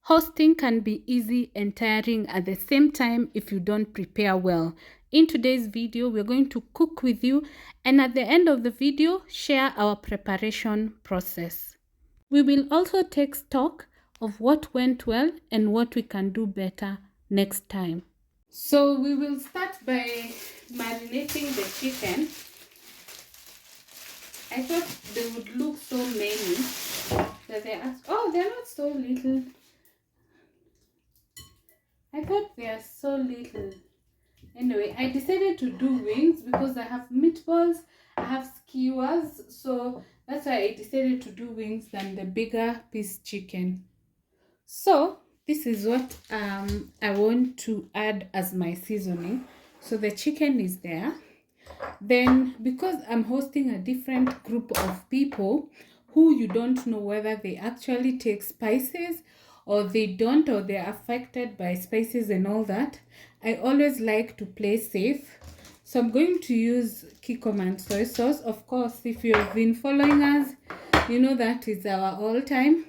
Hosting can be easy and tiring at the same time if you don't prepare well. In today's video, we're going to cook with you, and at the end of the video, share our preparation process. We will also take stock of what went well and what we can do better next time. So we will start by marinating the chicken. I thought they would look so many that they asked, oh, they're not so little. I thought they are so little. Anyway, I decided to do wings because I have meatballs, I have skewers, so that's why I decided to do wings than the bigger piece chicken. So this is what I want to add as my seasoning. So the chicken is there. Then because I'm hosting a different group of people who you don't know whether they actually take spices or they don't, or they're affected by spices and all that, I always like to play safe. So I'm going to use Kikkoman and soy sauce. Of course, if you've been following us, you know that is our all-time.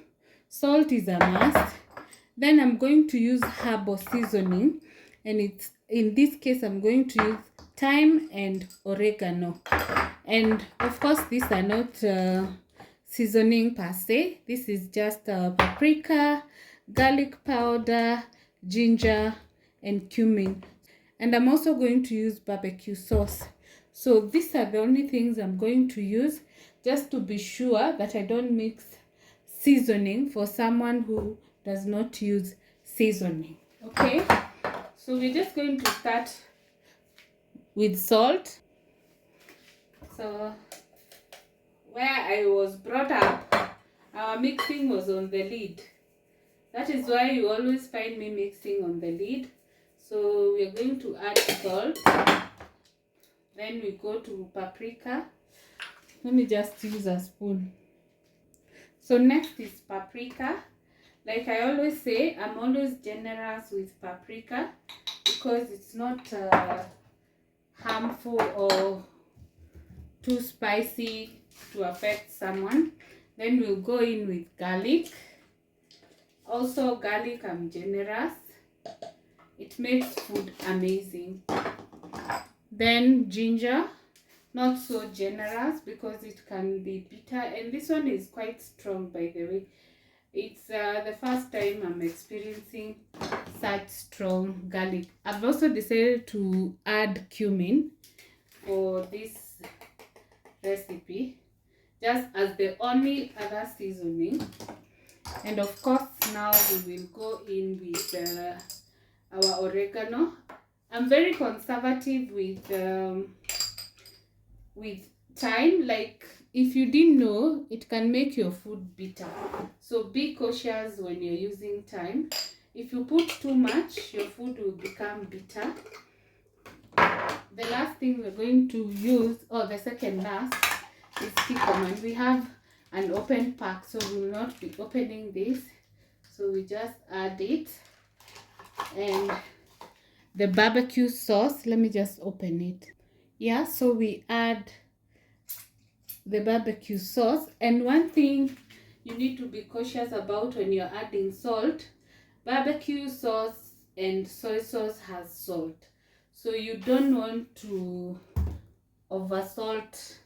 Salt is a must. Then I'm going to use herbal seasoning, and it's in this case I'm going to use thyme and oregano. And of course, these are not seasoning per se. This is just paprika, garlic powder, ginger, and cumin. And I'm also going to use barbecue sauce. So these are the only things I'm going to use, just to be sure that I don't mix seasoning for someone who does not use seasoning. Okay, so we're just going to start with salt. So where I was brought up, our mixing was on the lid. That is why you always find me mixing on the lid. So we're going to add salt. Then we go to paprika. Let me just use a spoon. So next is paprika. Like I always say, I'm always generous with paprika because it's not harmful or too spicy to affect someone. Then we'll go in with garlic. Also garlic, I'm generous. It makes food amazing. Then ginger, not so generous because it can be bitter, and this one is quite strong, by the way. It's the first time I'm experiencing such strong garlic. I've also decided to add cumin for this recipe, just as the only other seasoning. And of course, now we will go in with our oregano. I'm very conservative with thyme. Like, if you didn't know, it can make your food bitter, so be cautious when you're using thyme. If you put too much, your food will become bitter. The last thing we're going to use, or the second last, is Kikkoman. We have an open pack, so we will not be opening this, so we just add it. And the barbecue sauce, let me just open it. Yeah, so we add the barbecue sauce. And one thing you need to be cautious about when you're adding salt, barbecue sauce and soy sauce has salt, so you don't want to oversalt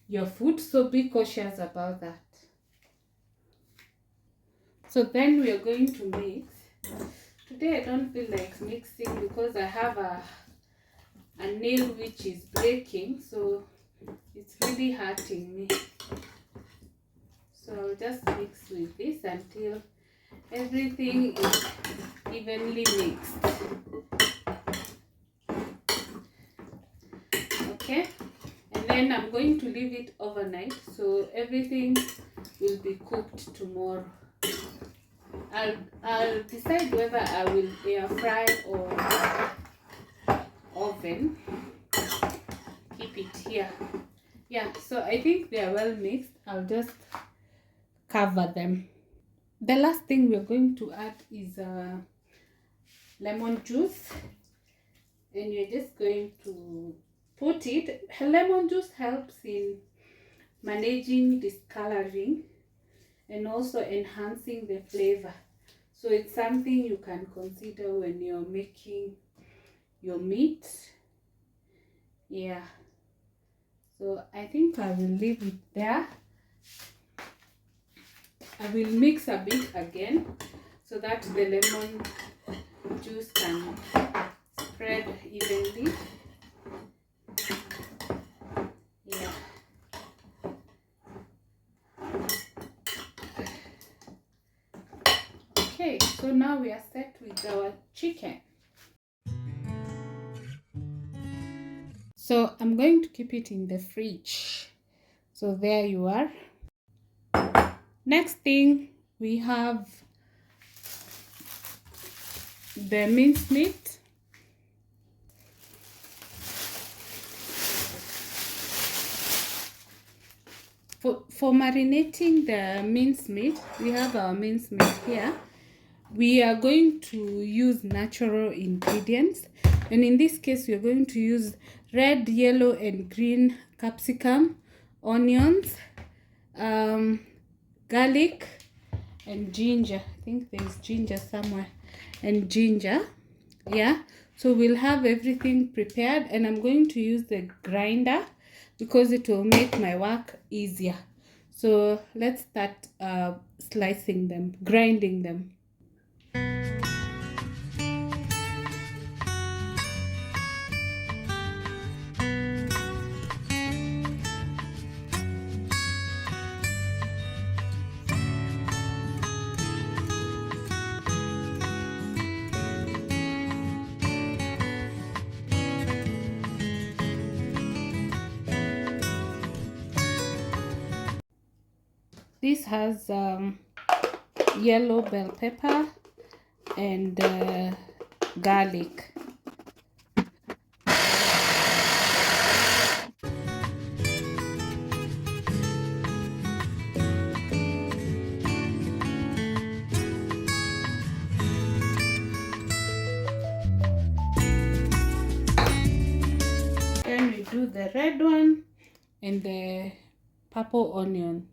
your food, so be cautious about that. So then we are going to mix. Today I don't feel like mixing because I have a nail which is breaking, so it's really hurting me. So I'll just mix with this until everything is evenly mixed. Okay, and then I'm going to leave it overnight, so everything will be cooked tomorrow. I'll decide whether I will air fry or oven. Keep it here. Yeah, so I think they are well mixed. I'll just cover them. The last thing we're going to add is lemon juice, and you're just going to put it. Lemon juice helps in managing discoloring and also enhancing the flavor. So it's something you can consider when you're making your meat. Yeah, so I think I will leave it there. I will mix a bit again so that the lemon juice can spread evenly. Yeah. Okay, so now we are set with our chicken. So I'm going to keep it in the fridge. So there you are. Next thing, we have the minced meat. For marinating the minced meat, we have our minced meat here. We are going to use natural ingredients, and in this case we are going to use red, yellow and green capsicum, onions, garlic and ginger. I think there's ginger somewhere, and ginger. Yeah, so we'll have everything prepared, and I'm going to use the grinder because it will make my work easier. So let's start slicing them, grinding them. This has yellow bell pepper and garlic. Then we do the red one and the purple onion.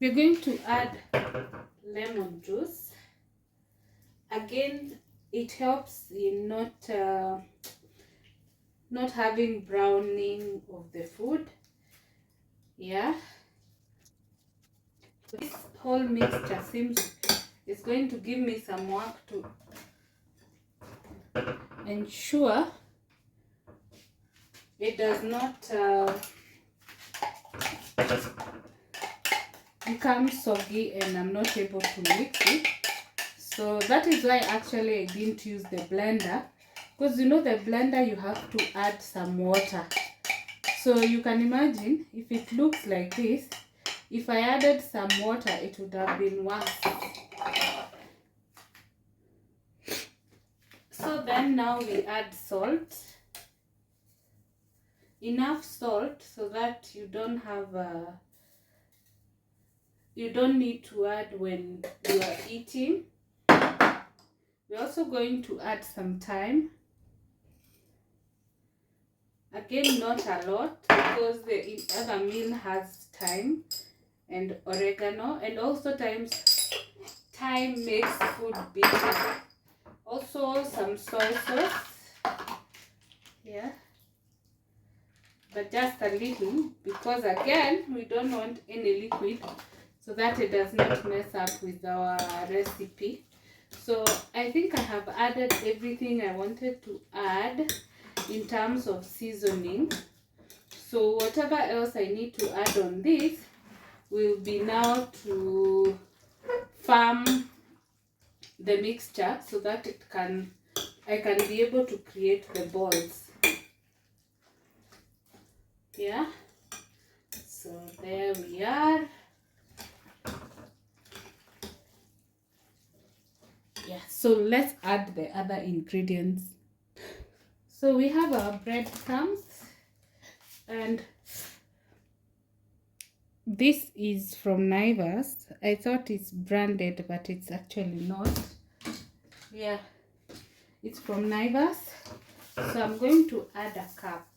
We're going to add lemon juice. Again, it helps in not having browning of the food. Yeah, this whole mixture seems is going to give me some work to ensure it does not become soggy and I'm not able to mix it. So that is why actually I didn't use the blender, because you know the blender you have to add some water. So you can imagine if it looks like this, if I added some water it would have been worse. So then now we add salt. Enough salt so that you don't need to add when you are eating. We're also going to add some thyme. Again, not a lot because the other meal has thyme and oregano, and also thyme makes food bitter. Also some soy sauce. Yeah. But just a little, because again we don't want any liquid so that it does not mess up with our recipe. So I think I have added everything I wanted to add in terms of seasoning. So whatever else I need to add on this will be now to firm the mixture so that I can be able to create the balls. Yeah, so there we are. Yeah, so let's add the other ingredients. So we have our breadcrumbs, and this is from Naivas. I thought it's branded, but it's actually not. Yeah, it's from Naivas. So I'm going to add a cup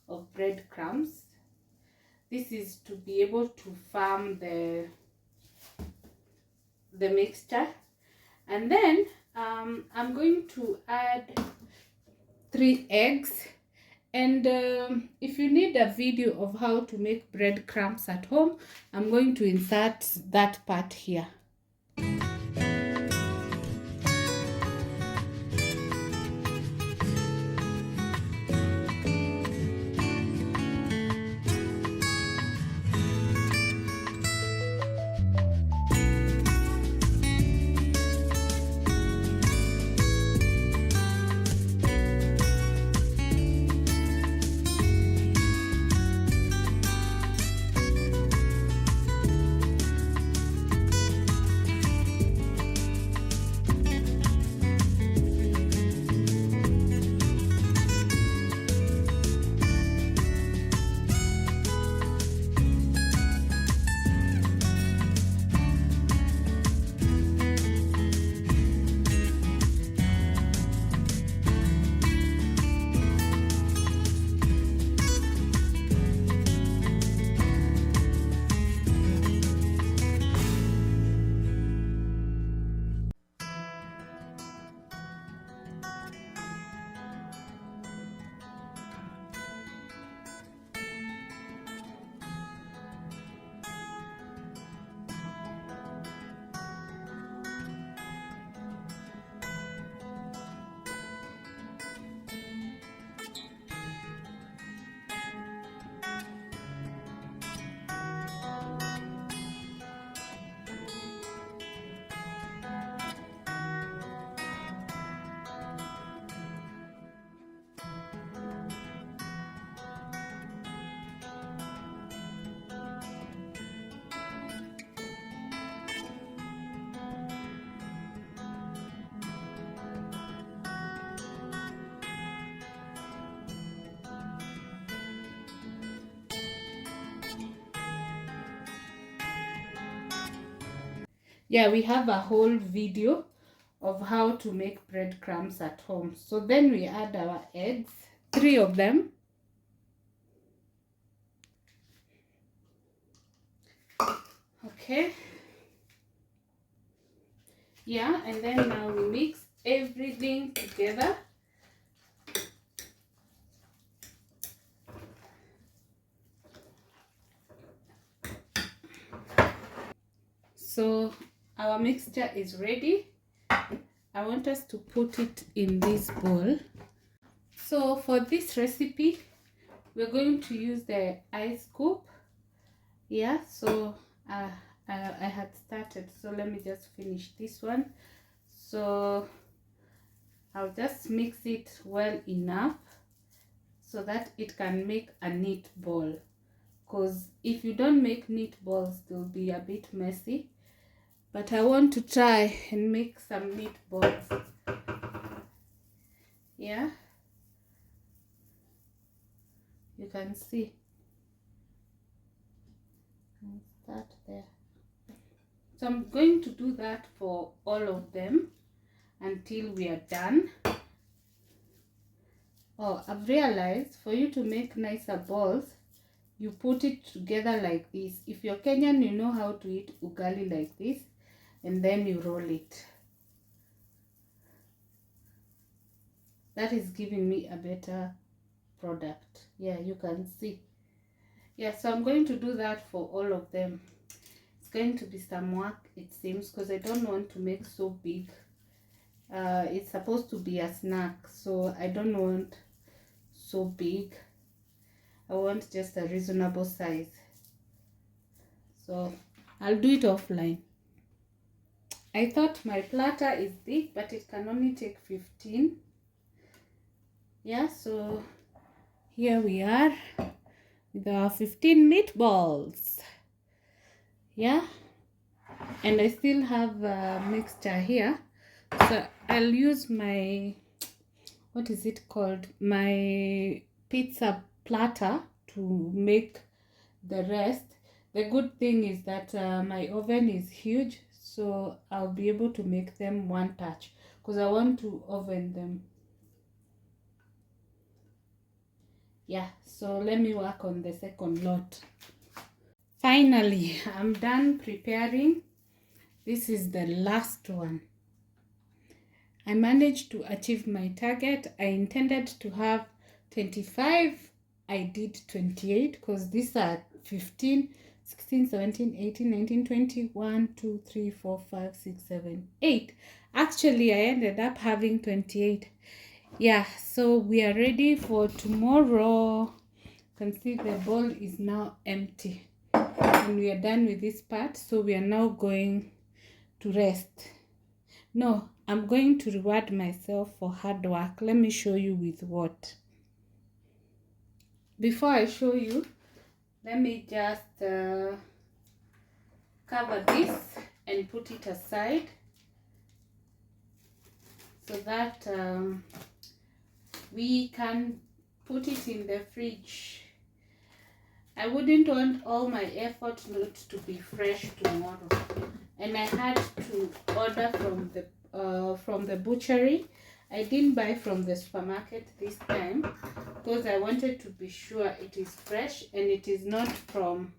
of breadcrumbs. This is to be able to firm the mixture. And then I'm going to add 3 eggs. And if you need a video of how to make breadcrumbs at home, I'm going to insert that part here. Yeah, we have a whole video of how to make breadcrumbs at home. So then we add our eggs, 3 of them. Okay. Yeah, and then now we mix everything together. So our mixture is ready. I want us to put it in this bowl. So for this recipe, we're going to use the ice scoop. Yeah, so I had started, so let me just finish this one. So I'll just mix it well enough so that it can make a neat ball, because if you don't make neat balls, they'll be a bit messy. But I want to try and make some neat balls. Yeah, you can see. I'll start there. So I'm going to do that for all of them until we are done. Oh, I've realized for you to make nicer balls, you put it together like this. If you're Kenyan, you know how to eat ugali like this, and then you roll it. That is giving me a better product. Yeah, you can see. Yeah, so I'm going to do that for all of them. It's going to be some work, it seems, because I don't want to make so big. It's supposed to be a snack, so I don't want so big. I want just a reasonable size. So I'll do it offline. I thought my platter is big, but it can only take 15. Yeah, so here we are with our 15 meatballs. Yeah, and I still have a mixture here, so I'll use my, what is it called, my pizza platter to make the rest. The good thing is that my oven is huge, so I'll be able to make them one touch because I want to oven them. Yeah, so let me work on the second lot. Finally, I'm done preparing. This is the last one. I managed to achieve my target. I intended to have 25. I did 28 because these are 15, 16, 17, 18, 19, 20, 1, 2, 3, 4, 5, 6, 7, 8. Actually, I ended up having 28. Yeah, so we are ready for tomorrow. You can see the bowl is now empty. And we are done with this part. So we are now going to rest. No, I'm going to reward myself for hard work. Let me show you with what. Before I show you, let me just cover this and put it aside so that we can put it in the fridge. I wouldn't want all my effort not to be fresh tomorrow, and I had to order from the butchery. I didn't buy from the supermarket this time because I wanted to be sure it is fresh and it is not from,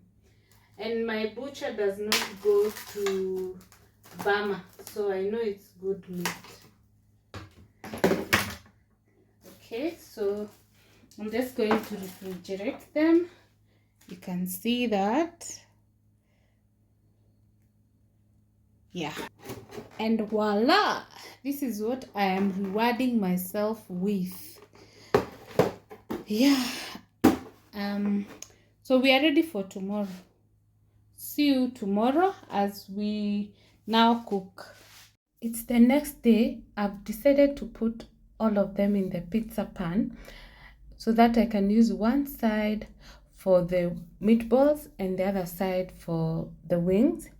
and my butcher does not go to Bama, so I know it's good meat. Okay, so I'm just going to refrigerate them. You can see that. Yeah. And voila! This is what I am rewarding myself with. Yeah. So we are ready for tomorrow. See you tomorrow as we now cook. It's the next day. I've decided to put all of them in the pizza pan so that I can use one side for the meatballs and the other side for the wings.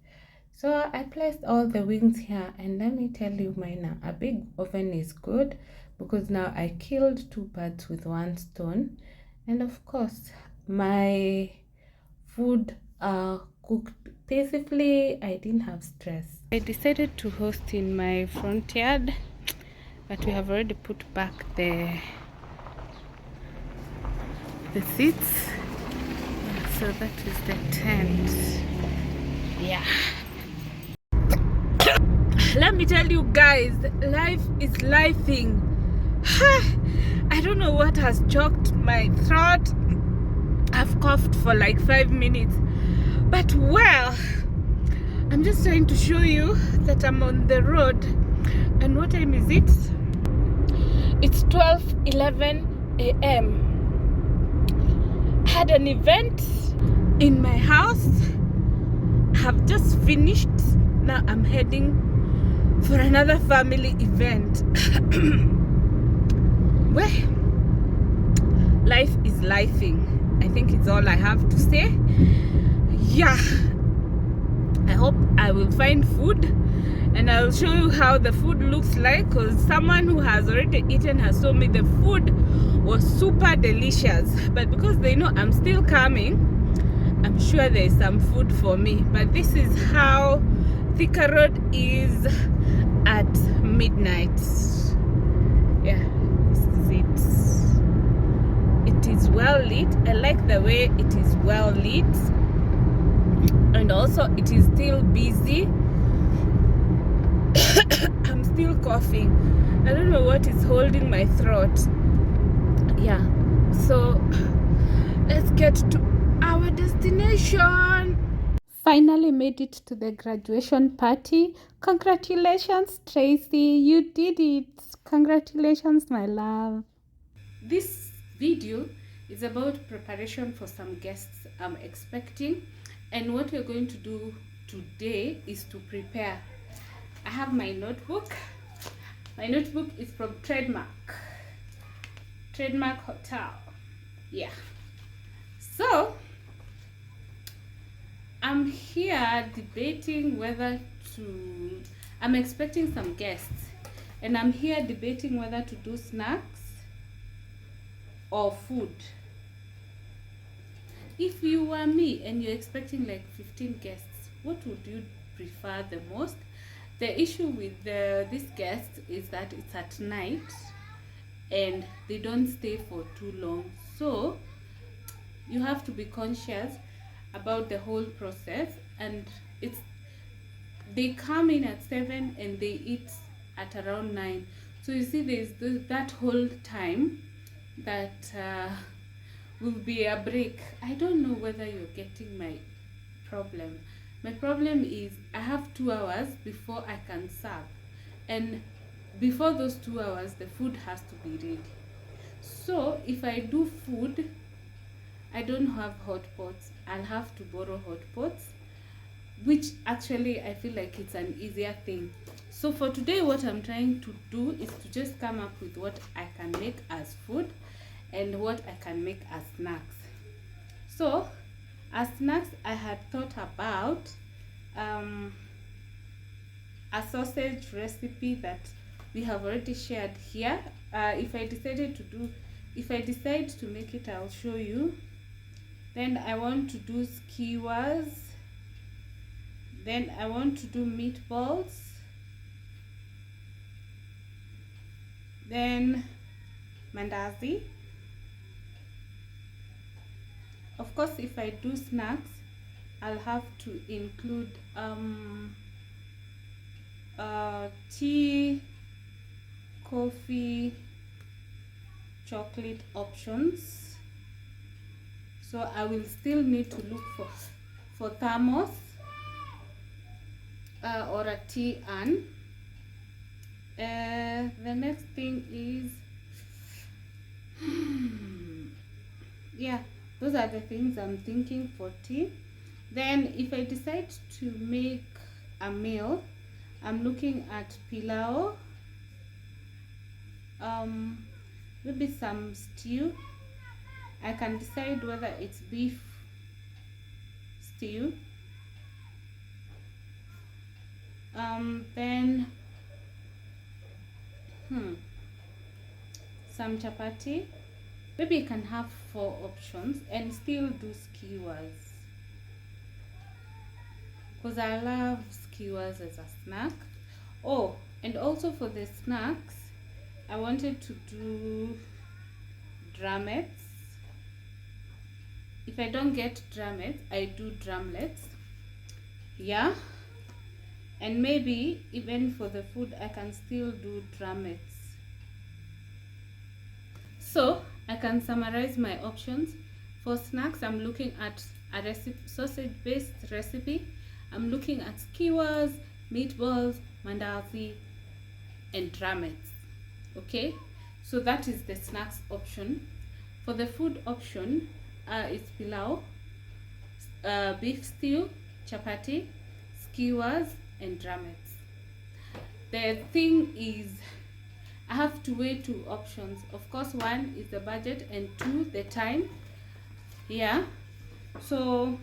So I placed all the wings here, and let me tell you, Mina, a big oven is good because now I killed 2 birds with 1 stone. And of course, my food cooked peacefully. I didn't have stress. I decided to host in my front yard, but we have already put back the seats. So that is the tent. Yeah. Let me tell you guys, life is lifing. I don't know what has choked my throat. I've coughed for like 5 minutes. But well, I'm just trying to show you that I'm on the road. And what time is it? It's 12:11 a.m. I had an event in my house. I have just finished. Now I'm heading for another family event. Well, life is lifing. I think it's all I have to say. Yeah, I hope I will find food and I'll show you how the food looks like, because someone who has already eaten has told me the food was super delicious. But because they know I'm still coming, I'm sure there's some food for me. But this is how Thika Road is at midnight. Yeah, this is it. It is well lit. I like the way it is well lit, and also it is still busy. I'm still coughing. I don't know what is holding my throat. Yeah, so let's get to our destination. Finally made it to the graduation party. Congratulations, Tracy, you did it. Congratulations, my love. This video is about preparation for some guests I'm expecting, and what we're going to do today is to prepare. I have my notebook. My notebook is from Trademark Hotel. Yeah, so I'm here debating whether to, I'm expecting some guests, and I'm here debating whether to do snacks or food. if you were me and you're expecting like 15 guests, what would you prefer the most? The issue with these guests is that it's at night and they don't stay for too long. So you have to be conscious about the whole process, and it's they come in at 7 and they eat at around 9. So you see there's that whole time that will be a break. I don't know whether you're getting my problem. My problem is I have 2 hours before I can serve, and before those 2 hours the food has to be ready. So if I do food, I don't have hot pots. I'll have to borrow hot pots, which actually I feel like it's an easier thing. So for today, what I'm trying to do is to just come up with what I can make as food and what I can make as snacks. So as snacks, I had thought about a sausage recipe that we have already shared here. If I decide to make it, I'll show you. Then I want to do skewers. Then I want to do meatballs. Then mandazi. Of course, if I do snacks, I'll have to include tea, coffee, chocolate options. So I will still need to look for thermos or a tea urn. The next thing is yeah, those are the things I'm thinking for tea. Then if I decide to make a meal, I'm looking at pilau, maybe some stew. I can decide whether it's beef stew. Then some chapati. Maybe I can have 4 options and still do skewers, because I love skewers as a snack. Oh, and also for the snacks, I wanted to do drumettes. If I don't get drumettes, I do drumlets. Yeah. And maybe even for the food, I can still do drumettes. So I can summarize my options. For snacks, I'm looking at a sausage-based recipe. I'm looking at skewers, meatballs, mandazi, and drumettes. Okay, so that is the snacks option. For the food option, it's pilau, beef stew, chapati, skewers, and drumettes. The thing is, I have to weigh 2 options. Of course, 1 is the budget and 2 the time. Yeah, so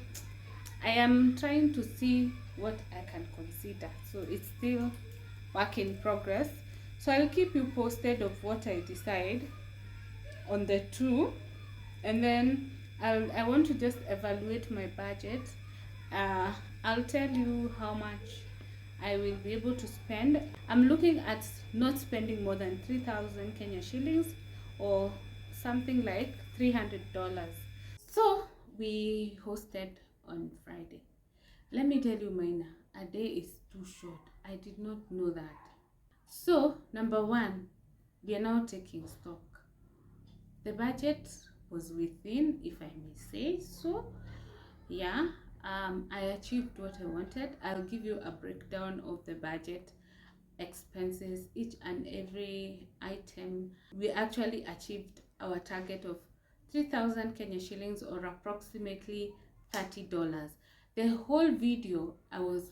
I am trying to see what I can consider. So it's still work in progress. So I'll keep you posted of what I decide on the 2, and then I want to just evaluate my budget. I'll tell you how much I will be able to spend. I'm looking at not spending more than 3,000 Kenya shillings, or something like $300. So we hosted on Friday. Let me tell you, Mina, a day is too short. I did not know that. So number 1, we are now taking stock. The budget was within, if I may say so. Yeah, I achieved what I wanted. I'll give you a breakdown of the budget, expenses, each and every item. We actually achieved our target of 3,000 Kenya shillings, or approximately $30. The whole video I was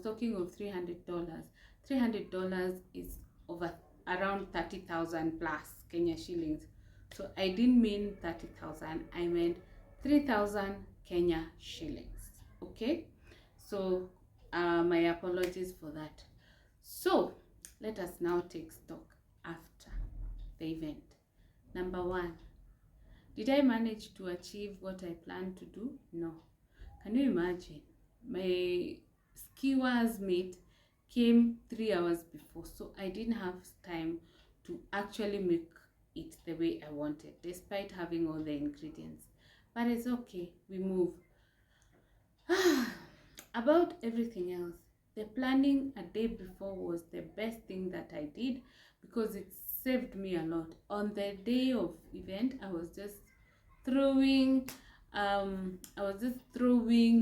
talking of $300. $300 is over around 30,000 plus Kenya shillings. So I didn't mean 30,000, I meant 3,000 Kenya shillings. Okay, so my apologies for that. So let us now take stock after the event. Number 1, Did I manage to achieve what I planned to do? No. Can you imagine? My skewers meat came 3 hours before, so I didn't have time to actually make it the way I wanted, despite having all the ingredients. But it's okay, we move. About everything else, the planning a day before was the best thing that I did because it saved me a lot. On the day of event, I was just throwing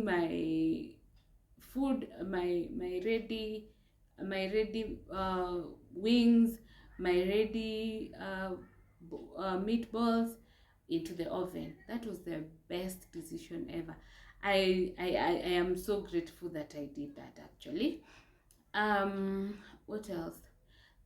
my food, my ready wings, my ready meatballs into the oven. That was the best decision ever. I am so grateful that I did that actually. What else?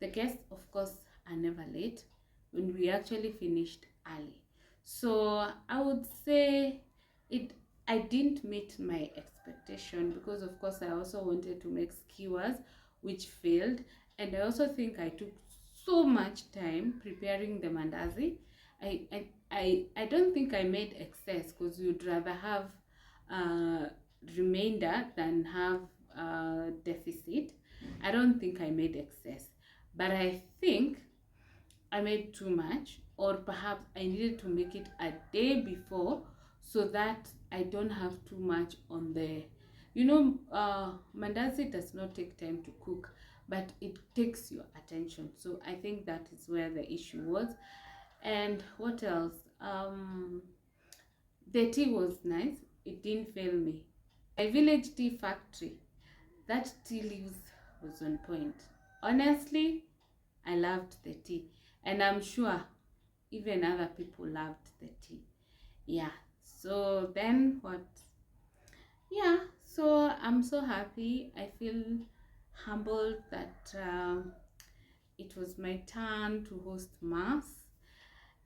The guests, of course, are never late when we actually finished early. So I would say it I didn't meet my expectation because of course I also wanted to make skewers which failed, and I also think I took so much time preparing the mandazi. I don't think I made excess because you'd rather have uh, remainder than have deficit. I don't think I made excess, but I think I made too much, or perhaps I needed to make it a day before so that I don't have too much on the. Mandazi does not take time to cook, but it takes your attention. So I think that is where the issue was. And what else? The tea was nice. It didn't fail me. My village tea factory, that tea leaves was on point. Honestly, I loved the tea, and I'm sure even other people loved the tea. Yeah. So then what? Yeah. So I'm so happy. I feel humbled that it was my turn to host mass.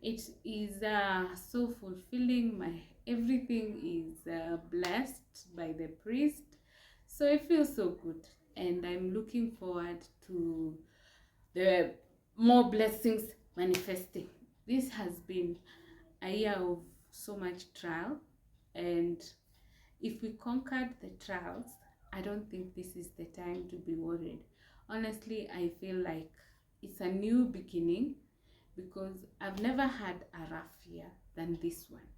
It is so fulfilling. My everything is blessed by the priest, so it feels so good, and I'm looking forward to the more blessings manifesting. This has been a year of so much trial, and if we conquered the trials, I don't think this is the time to be worried. Honestly, I feel like it's a new beginning because I've never had a rough year than this one,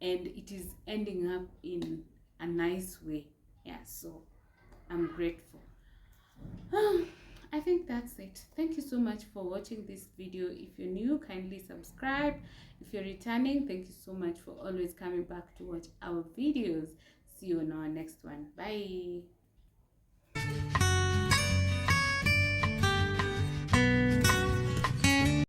and it is ending up in a nice way. Yeah, so I'm grateful. I think that's it. Thank you so much for watching this video. If you're new, kindly subscribe. If you're returning, thank you so much for always coming back to watch our videos. See you on our next one. Bye.